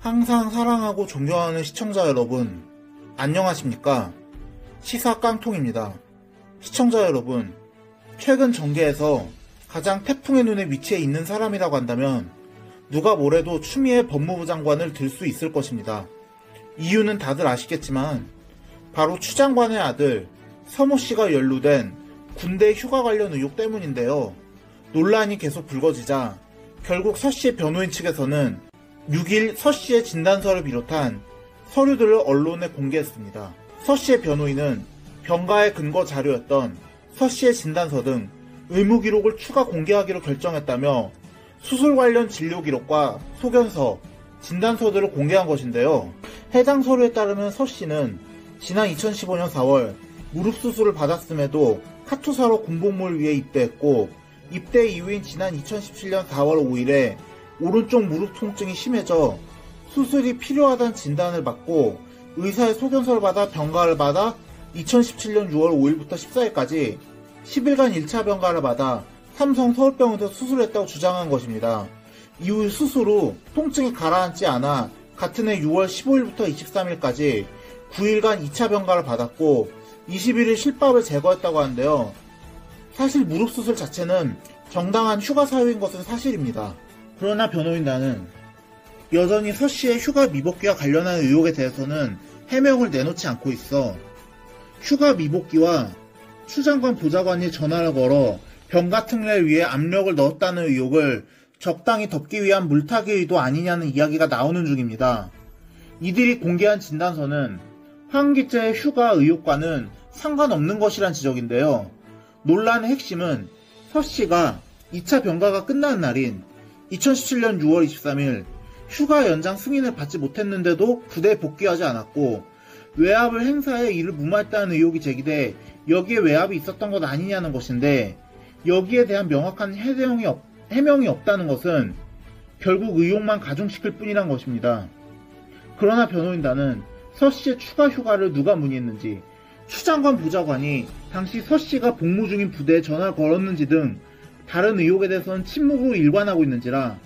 항상 사랑하고 존경하는 시청자 여러분, 안녕하십니까? 시사 깡통입니다. 시청자 여러분, 최근 정계에서 가장 태풍의 눈에 위치해 있는 사람이라고 한다면 누가 뭐래도 추미애 법무부 장관을 들 수 있을 것입니다. 이유는 다들 아시겠지만 바로 추 장관의 아들 서모 씨가 연루된 군대 휴가 관련 의혹 때문인데요. 논란이 계속 불거지자 결국 서 씨의 변호인 측에서는 6일 서 씨의 진단서를 비롯한 서류들을 언론에 공개했습니다. 서 씨의 변호인은 병가의 근거 자료였던 서 씨의 진단서 등 의무 기록을 추가 공개하기로 결정했다며 수술 관련 진료 기록과 소견서, 진단서들을 공개한 것인데요. 해당 서류에 따르면 서 씨는 지난 2015년 4월 무릎 수술을 받았음에도 카투사로 군복무를 위해 입대했고, 입대 이후인 지난 2017년 4월 5일에 오른쪽 무릎 통증이 심해져 수술이 필요하다는 진단을 받고 의사의 소견서를 받아 병가를 받아 2017년 6월 5일부터 14일까지 10일간 1차 병가를 받아 삼성 서울병원에서 수술했다고 주장한 것입니다. 이후 수술 후 통증이 가라앉지 않아 같은 해 6월 15일부터 23일까지 9일간 2차 병가를 받았고 21일 실밥을 제거했다고 하는데요. 사실 무릎 수술 자체는 정당한 휴가 사유인 것은 사실입니다. 그러나 변호인단은 여전히 서 씨의 휴가 미복귀와 관련한 의혹에 대해서는 해명을 내놓지 않고 있어 휴가 미복귀와 추 장관 보좌관이 전화를 걸어 병가 특례를 위해 압력을 넣었다는 의혹을 적당히 덮기 위한 물타기 의도 아니냐는 이야기가 나오는 중입니다. 이들이 공개한 진단서는 황기재의 휴가 의혹과는 상관없는 것이란 지적인데요. 논란의 핵심은 서 씨가 2차 병가가 끝나는 날인 2017년 6월 23일 휴가 연장 승인을 받지 못했는데도 부대에 복귀하지 않았고 외압을 행사해 이를 무마했다는 의혹이 제기돼 여기에 외압이 있었던 것 아니냐는 것인데, 여기에 대한 명확한 해명이 없다는 것은 결국 의혹만 가중시킬 뿐이란 것입니다. 그러나 변호인단은 서 씨의 추가 휴가를 누가 문의했는지, 추 장관 보좌관이 당시 서 씨가 복무 중인 부대에 전화를 걸었는지 등 다른 의혹에 대해서는 침묵으로 일관하고 있는지라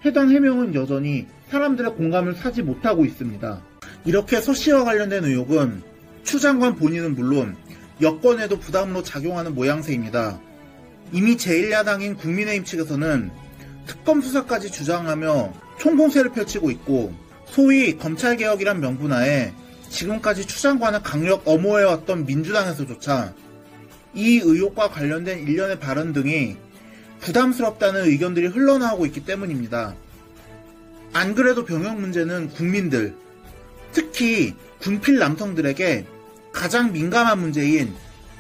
해당 해명은 여전히 사람들의 공감을 사지 못하고 있습니다. 이렇게 서 씨와 관련된 의혹은 추 장관 본인은 물론 여권에도 부담으로 작용하는 모양새입니다. 이미 제1야당인 국민의힘 측에서는 특검 수사까지 주장하며 총공세를 펼치고 있고, 소위 검찰개혁이란 명분하에 지금까지 추 장관을 강력 엄호해왔던 민주당에서조차 이 의혹과 관련된 일련의 발언 등이 부담스럽다는 의견들이 흘러나오고 있기 때문입니다. 안 그래도 병역 문제는 국민들, 특히 군필 남성들에게 가장 민감한 문제인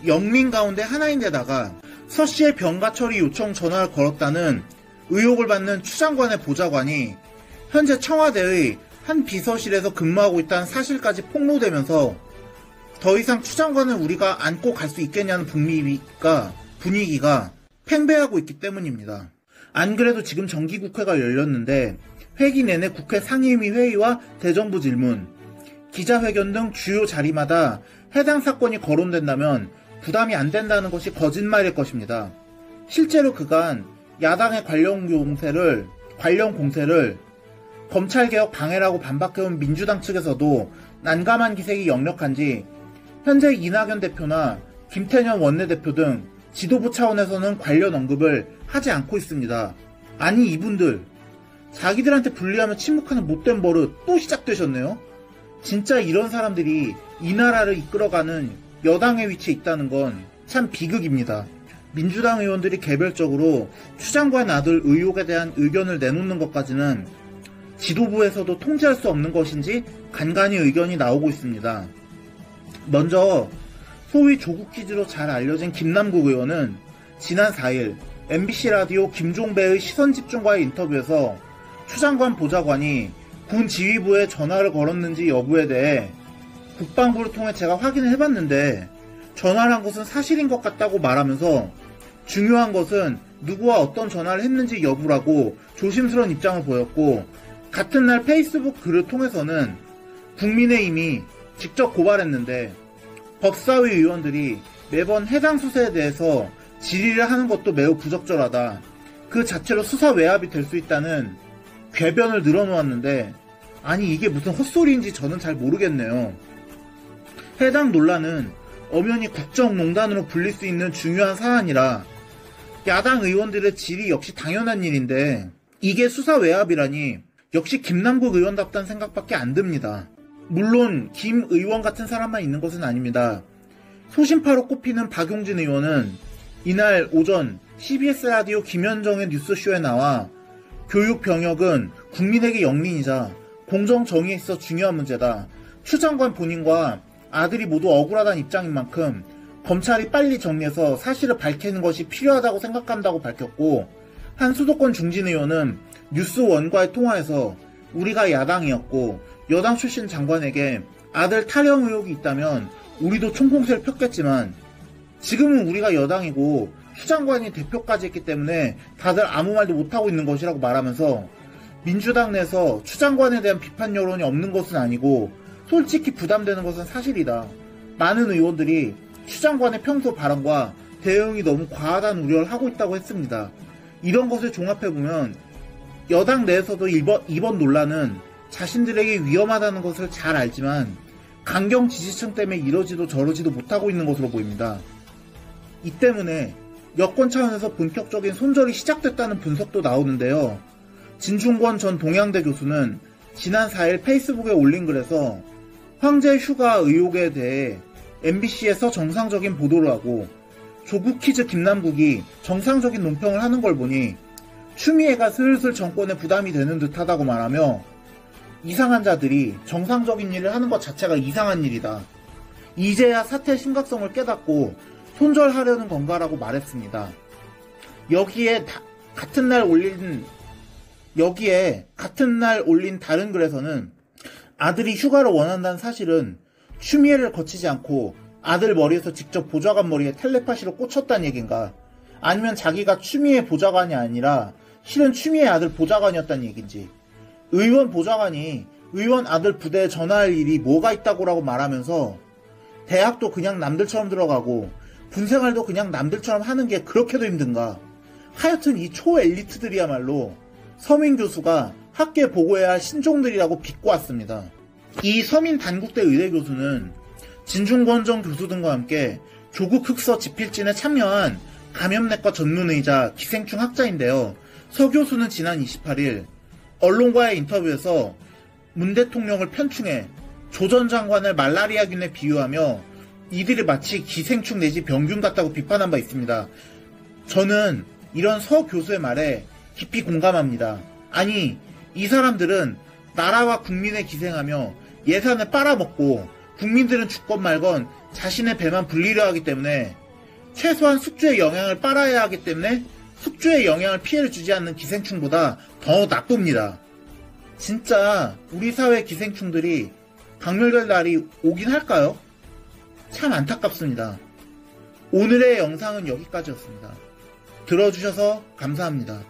영민 가운데 하나인데다가 서 씨의 병가 처리 요청 전화를 걸었다는 의혹을 받는 추 장관의 보좌관이 현재 청와대의 한 비서실에서 근무하고 있다는 사실까지 폭로되면서 더 이상 추 장관을 우리가 안고 갈 수 있겠냐는 분위기가 팽배하고 있기 때문입니다. 안 그래도 지금 정기국회가 열렸는데 회기 내내 국회 상임위 회의와 대정부 질문, 기자회견 등 주요 자리마다 해당 사건이 거론된다면 부담이 안 된다는 것이 거짓말일 것입니다. 실제로 그간 야당의 관련 공세를 검찰개혁 방해라고 반박해온 민주당 측에서도 난감한 기색이 역력한지 현재 이낙연 대표나 김태년 원내대표 등 지도부 차원에서는 관련 언급을 하지 않고 있습니다. 아니, 이분들 자기들한테 불리하면 침묵하는 못된 버릇 또 시작되셨네요. 진짜 이런 사람들이 이 나라를 이끌어가는 여당의 위치에 있다는 건 참 비극입니다. 민주당 의원들이 개별적으로 추 장관 아들 의혹에 대한 의견을 내놓는 것까지는 지도부에서도 통제할 수 없는 것인지 간간히 의견이 나오고 있습니다. 먼저 소위 조국 퀴즈로 잘 알려진 김남국 의원은 지난 4일 MBC 라디오 김종배의 시선집중과의 인터뷰에서 추 장관 보좌관이 군 지휘부에 전화를 걸었는지 여부에 대해 국방부를 통해 제가 확인을 해봤는데 전화를 한 것은 사실인 것 같다고 말하면서 중요한 것은 누구와 어떤 전화를 했는지 여부라고 조심스러운 입장을 보였고, 같은 날 페이스북 글을 통해서는 국민의힘이 직접 고발했는데 법사위 의원들이 매번 해당 수사에 대해서 질의를 하는 것도 매우 부적절하다, 그 자체로 수사 외압이 될 수 있다는 궤변을 늘어놓았는데 아니 이게 무슨 헛소리인지 저는 잘 모르겠네요. 해당 논란은 엄연히 국정농단으로 불릴 수 있는 중요한 사안이라 야당 의원들의 질의 역시 당연한 일인데 이게 수사 외압이라니 역시 김남국 의원답다는 생각밖에 안 듭니다. 물론 김 의원 같은 사람만 있는 것은 아닙니다. 소신파로 꼽히는 박용진 의원은 이날 오전 CBS 라디오 김현정의 뉴스쇼에 나와 교육 병역은 국민에게 영린이자 공정 정의에 있어 중요한 문제다. 추 장관 본인과 아들이 모두 억울하다는 입장인 만큼 검찰이 빨리 정리해서 사실을 밝히는 것이 필요하다고 생각한다고 밝혔고, 한 수도권 중진 의원은 뉴스원과의 통화에서 우리가 야당이었고 여당 출신 장관에게 아들 탈영 의혹이 있다면 우리도 총공세를 폈겠지만 지금은 우리가 여당이고 추 장관이 대표까지 했기 때문에 다들 아무 말도 못하고 있는 것이라고 말하면서 민주당 내에서 추 장관에 대한 비판 여론이 없는 것은 아니고 솔직히 부담되는 것은 사실이다. 많은 의원들이 추 장관의 평소 발언과 대응이 너무 과하다는 우려를 하고 있다고 했습니다. 이런 것을 종합해보면 여당 내에서도 이번 논란은 자신들에게 위험하다는 것을 잘 알지만 강경 지지층 때문에 이러지도 저러지도 못하고 있는 것으로 보입니다. 이 때문에 여권 차원에서 본격적인 손절이 시작됐다는 분석도 나오는데요. 진중권 전 동양대 교수는 지난 4일 페이스북에 올린 글에서 황제 휴가 의혹에 대해 MBC에서 정상적인 보도를 하고 조국 퀴즈 김남국이 정상적인 논평을 하는 걸 보니 추미애가 슬슬 정권에 부담이 되는 듯하다고 말하며 이상한 자들이 정상적인 일을 하는 것 자체가 이상한 일이다. 이제야 사태의 심각성을 깨닫고 손절하려는 건가라고 말했습니다. 여기에 같은 날 올린 다른 글에서는 아들이 휴가를 원한다는 사실은 추미애를 거치지 않고 아들 머리에서 직접 보좌관 머리에 텔레파시로 꽂혔다는 얘긴가, 아니면 자기가 추미애 보좌관이 아니라 실은 추미애 아들 보좌관이었다는 얘긴지, 의원 보좌관이 의원 아들 부대에 전화할 일이 뭐가 있다고라고 말하면서 대학도 그냥 남들처럼 들어가고 군생활도 그냥 남들처럼 하는 게 그렇게도 힘든가. 하여튼 이 초엘리트들이야말로 서민 교수가 학계에 보고해야 할 신종들이라고 비꼬 왔습니다. 이 서민 단국대 의대 교수는 진중권 전 교수 등과 함께 조국 흑서 집필진에 참여한 감염내과 전문의자 기생충 학자인데요. 서 교수는 지난 28일 언론과의 인터뷰에서 문 대통령을 편충해 조 전 장관을 말라리아균에 비유하며 이들이 마치 기생충 내지 병균 같다고 비판한 바 있습니다. 저는 이런 서 교수의 말에 깊이 공감합니다. 아니, 이 사람들은 나라와 국민에 기생하며 예산을 빨아먹고 국민들은 죽건 말건 자신의 배만 불리려 하기 때문에 최소한 숙주의 영향을 빨아야 하기 때문에 숙주의 영향을 피해를 주지 않는 기생충보다 더 나쁩니다. 진짜 우리 사회 기생충들이 박멸될 날이 오긴 할까요? 참 안타깝습니다. 오늘의 영상은 여기까지였습니다. 들어주셔서 감사합니다.